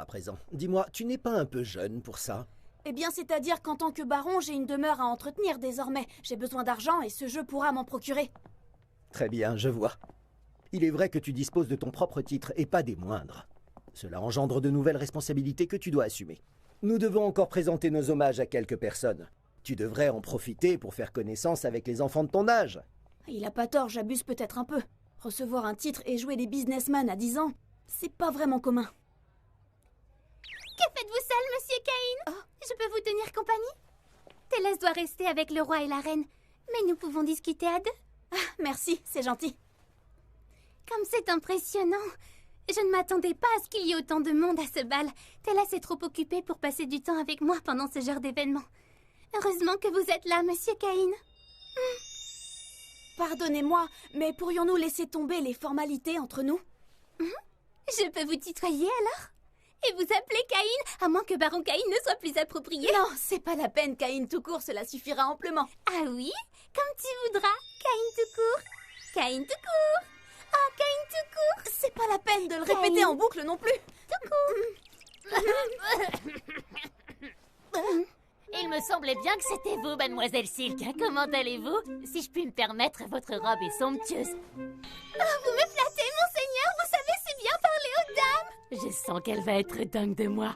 À présent, dis-moi, tu n'es pas un peu jeune pour ça? Eh bien, c'est-à-dire qu'en tant que baron, j'ai une demeure à entretenir désormais. J'ai besoin d'argent et ce jeu pourra m'en procurer. Très bien, je vois. Il est vrai que tu disposes de ton propre titre et pas des moindres. Cela engendre de nouvelles responsabilités que tu dois assumer. Nous devons encore présenter nos hommages à quelques personnes. Tu devrais en profiter pour faire connaissance avec les enfants de ton âge. Il a pas tort, j'abuse peut-être un peu. Recevoir un titre et jouer les businessmen à 10 ans, c'est pas vraiment commun. Que faites-vous seul, Monsieur Caïn? Je peux vous tenir compagnie? Télès doit rester avec le roi et la reine, mais nous pouvons discuter à deux. Ah, merci, c'est gentil. Comme c'est impressionnant. Je ne m'attendais pas à ce qu'il y ait autant de monde à ce bal. Télès est trop occupée pour passer du temps avec moi pendant ce genre d'événement. Heureusement que vous êtes là, Monsieur Caïn. Pardonnez-moi, mais pourrions-nous laisser tomber les formalités entre nous? Je peux vous tutoyer alors? Et vous appeler Caïn, à moins que Baron Caïn ne soit plus approprié? Non, c'est pas la peine, Caïn tout court, cela suffira amplement. Ah oui? Comme tu voudras, Caïn tout court. Caïn tout court. Oh, Caïn tout court. C'est pas la peine de le Caïn. répéter en boucle non plus. Tout court. Il me semblait bien que c'était vous, mademoiselle Silk. Comment allez-vous? Si je puis me permettre, votre robe est somptueuse. Oh, vous me flattez, monseigneur. Vous savez si bien parler aux dames. Je sens qu'elle va être dingue de moi.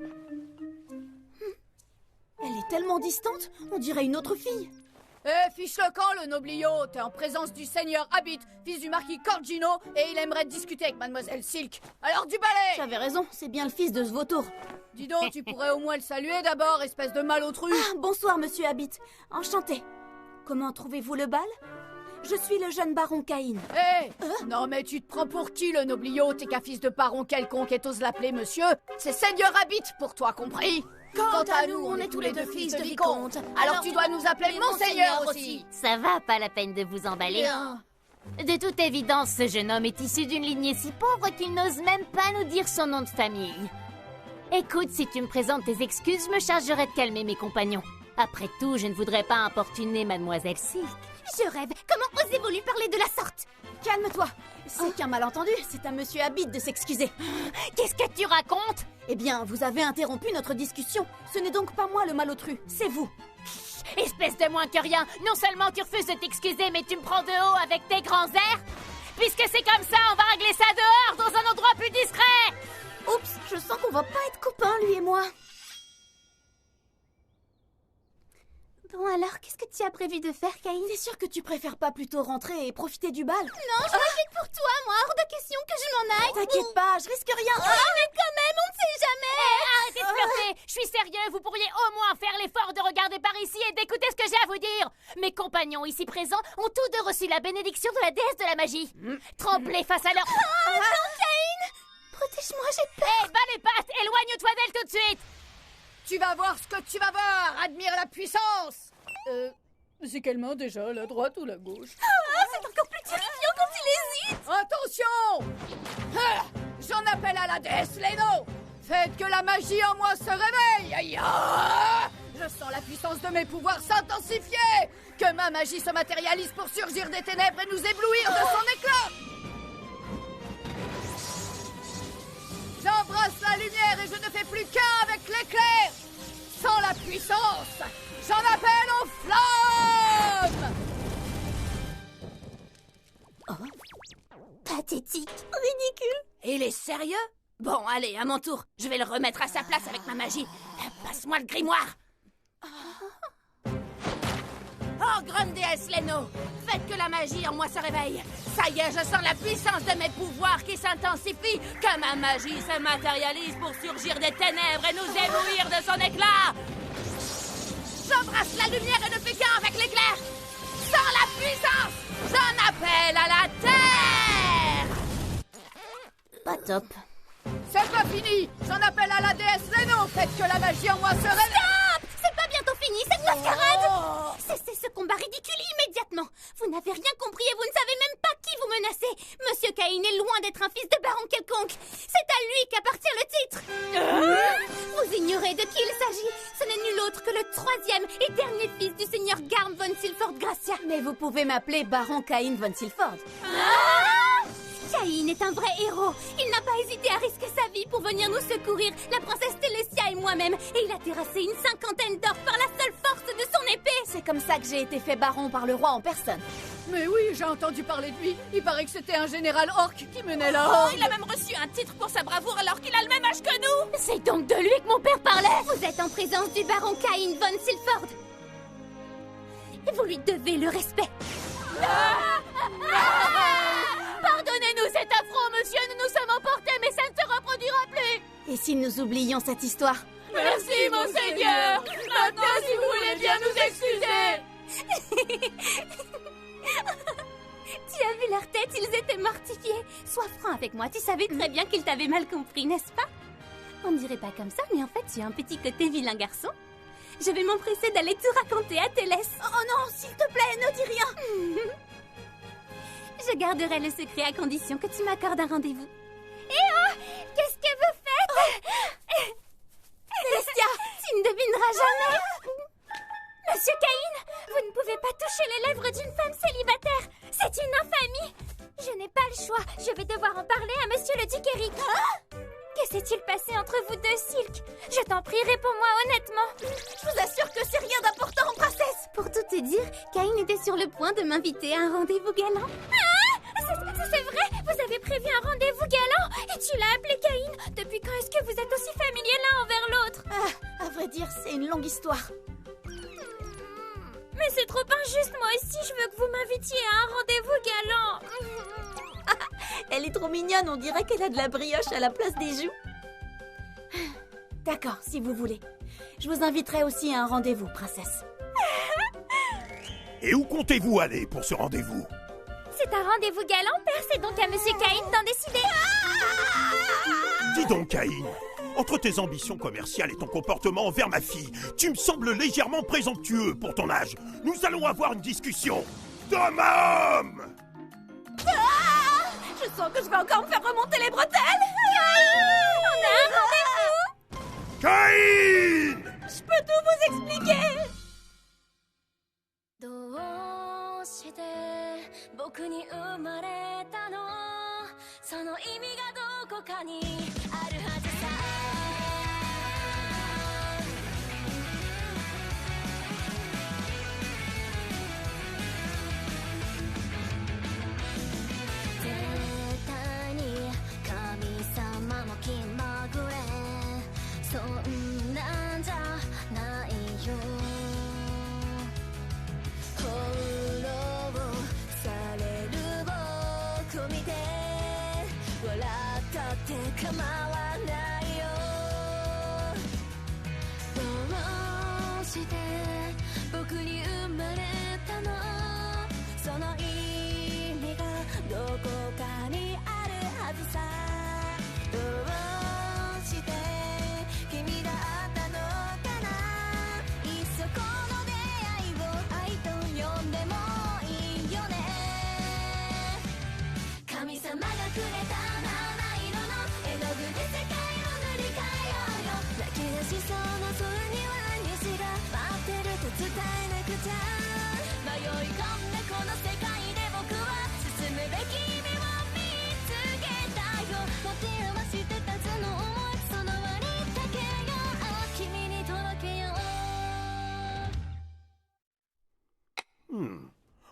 Elle est tellement distante, on dirait une autre fille. Fiche le camp, le noblio. T'es en présence du seigneur Habit, fils du marquis Corgino, et il aimerait discuter avec mademoiselle Silk. Alors du balai! J'avais raison, c'est bien le fils de ce vautour. Dis donc, tu pourrais au moins le saluer d'abord, espèce de malotru. Ah, bonsoir, monsieur Habit. Enchanté. Comment trouvez-vous le bal? Je suis le jeune baron Caïn. Non mais tu te prends pour qui, le noblio? T'es qu'un fils de baron quelconque et t'oses l'appeler monsieur? C'est seigneur Habit pour toi, compris? Quant à nous, on est tous les deux fils de vicomte. Alors tu dois nous appeler monseigneur aussi. Ça va, pas la peine de vous emballer. De toute évidence, ce jeune homme est issu d'une lignée si pauvre qu'il n'ose même pas nous dire son nom de famille. Écoute, si tu me présentes tes excuses, je me chargerai de calmer mes compagnons. Après tout, je ne voudrais pas importuner mademoiselle Silk. Je rêve. Comment osez-vous lui parler de la sorte? Calme-toi. C'est qu'un malentendu, c'est à monsieur Habit de s'excuser. Qu'est-ce que tu racontes? Eh bien, vous avez interrompu notre discussion. Ce n'est donc pas moi le malotru, c'est vous. Espèce de moins que rien. Non seulement tu refuses de t'excuser, mais tu me prends de haut avec tes grands airs. Puisque c'est comme ça, on va régler ça dehors, dans un endroit plus discret. Oups, je sens qu'on va pas être copains, lui et moi. Bon alors, qu'est-ce que tu as prévu de faire, Caïn? T'es sûr que tu préfères pas plutôt rentrer et profiter du bal? Non, je m'inquiète pour toi, moi. Hors de question que je m'en aille. T'inquiète pas, je risque rien. Mais quand même, on ne sait jamais. Arrêtez de flirter. Je suis sérieux, vous pourriez au moins faire l'effort de regarder par ici et d'écouter ce que j'ai à vous dire. Mes compagnons ici présents ont tous deux reçu la bénédiction de la déesse de la magie. Tremblez face à leur... Non, Caïn. Protège-moi, j'ai peur. Bas les pattes, éloigne-toi d'elle tout de suite. Tu vas voir ce que tu vas voir. Admire la puissance. C'est quelle main déjà, la droite ou la gauche? C'est encore plus terrifiant quand il hésite. Attention! J'en appelle à la déesse Leno. Faites que la magie en moi se réveille. Aïe, ah! Je sens la puissance de mes pouvoirs s'intensifier. Que ma magie se matérialise pour surgir des ténèbres et nous éblouir de son éclat. J'embrasse la lumière et je ne fais plus qu'un avec l'éclair. Sans la puissance, j'en appelle aux flammes. Pathétique. Ridicule. Il est sérieux? Bon, allez, à mon tour. Je vais le remettre à sa place avec ma magie. Passe-moi le grimoire. Oh, grande déesse Leno, faites que la magie en moi se réveille. Ça y est, je sens la puissance de mes pouvoirs qui s'intensifie. Que ma magie se matérialise pour surgir des ténèbres et nous éblouir de son éclat. J'embrasse la lumière et ne fais qu'un avec l'éclair. Sans la puissance, j'en appelle à la terre. Pas top. C'est pas fini. J'en appelle à la déesse Leno. Faites que la magie en moi se réveille. Stop. C'est pas bientôt fini, cette mascarade. Cessez ce combat ridicule immédiatement. Vous n'avez rien compris et vous ne savez même pas qui vous menacez. Monsieur Caïn est loin d'être un fils de baron quelconque. C'est à lui qu'appartient le titre. Vous ignorez de qui il s'agit. Ce n'est nul autre que le troisième et dernier fils du seigneur Garm von Silford Gracia. Mais vous pouvez m'appeler baron Caïn von Silford. Caïn est un vrai héros. Il n'a pas hésité à risquer sa vie pour venir nous secourir, la princesse Télésia et moi-même. Et il a terrassé une 50aine d'orques par la seule force de son épée. C'est comme ça que j'ai été fait baron par le roi en personne. Mais oui, j'ai entendu parler de lui. Il paraît que c'était un général orc qui menait la Oh, horde. il a même reçu un titre pour sa bravoure alors qu'il a le même âge que nous. C'est donc de lui que mon père parlait! Vous êtes en présence du baron Caïn von Silford. Et vous lui devez le respect. Pardonnez-nous cet affront, monsieur, nous nous sommes emportés, mais ça ne se reproduira plus! Et si nous oublions cette histoire? Merci, monseigneur. Maintenant, si vous voulez bien nous excuser. Tu as vu leur tête, ils étaient mortifiés. Sois franc avec moi, tu savais très bien qu'ils t'avaient mal compris, n'est-ce pas? On ne dirait pas comme ça, mais en fait, tu as un petit côté vilain garçon. Je vais m'empresser d'aller tout raconter à Télès. Oh non, s'il te plaît, ne dis rien! Je garderai le secret à condition que tu m'accordes un rendez-vous. Eh oh! Qu'est-ce que vous faites? Célestia! Tu ne devineras jamais! Monsieur Caïn, vous ne pouvez pas toucher les lèvres d'une femme célibataire! C'est une infamie! Je n'ai pas le choix, je vais devoir en parler à Monsieur le Duc Eric. Que s'est-il passé entre vous deux, Silk? Je t'en prie, réponds-moi honnêtement. Je vous assure que c'est rien d'important, princesse! Pour tout te dire, Caïn était sur le point de m'inviter à un rendez-vous galant. Ah! C'est vrai? Vous avez prévu un rendez-vous galant? Et tu l'as appelé Caïn? Depuis quand est-ce que vous êtes aussi familiers l'un envers l'autre? Ah, à vrai dire, c'est une longue histoire. Mais c'est trop injuste, moi aussi je veux que vous m'invitiez à un rendez-vous galant. Elle est trop mignonne, on dirait qu'elle a de la brioche à la place des joues. D'accord, si vous voulez. Je vous inviterai aussi à un rendez-vous, princesse. Et où comptez-vous aller pour ce rendez-vous? C'est un rendez-vous galant, père, c'est donc à Monsieur Caïn d'en décider. Dis donc, Caïn, entre tes ambitions commerciales et ton comportement envers ma fille, tu me sembles légèrement présomptueux pour ton âge. Nous allons avoir une discussion d'homme à homme. Je sens que je vais encore me faire remonter les bretelles. On a un rendez-vous. Caïn! Je peux tout vous expliquer. どうして僕に生まれたのその意味がどこかにあるはずさ絶対に神様も気まぐれそんなんじゃないよ翻弄される僕見て笑ったって構わないよどうして僕に生まれたのその意味がどこかにあるはずさどうして君だったのかないっそこの出会いを愛と呼んでもいいよね神様がくれた七色の絵の具で世界を塗り替えようよ泣き出しそうな空には虹が待ってると伝えなくちゃ迷い込んだこの世界で僕は進むべき夢を見つけたよ持て余してたその想いその輪にかけよう君に届けよう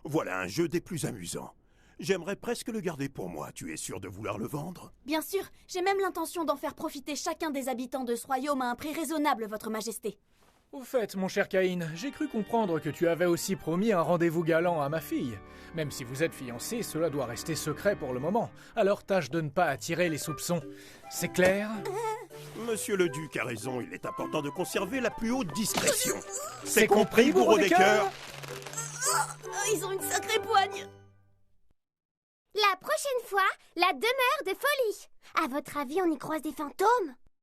Voilà un jeu des plus amusants. J'aimerais presque le garder pour moi. Tu es sûr de vouloir le vendre? Bien sûr, j'ai même l'intention d'en faire profiter chacun des habitants de ce royaume à un prix raisonnable, votre majesté. Au fait, mon cher Caïn, j'ai cru comprendre que tu avais aussi promis un rendez-vous galant à ma fille. Même si vous êtes fiancés, cela doit rester secret pour le moment. Alors tâche de ne pas attirer les soupçons. C'est clair? Monsieur le duc a raison, il est important de conserver la plus haute discrétion. C'est compris, bourreau des cœurs? Ils ont une sacrée poigne. La prochaine fois, la demeure de folie. À votre avis, on y croise des fantômes?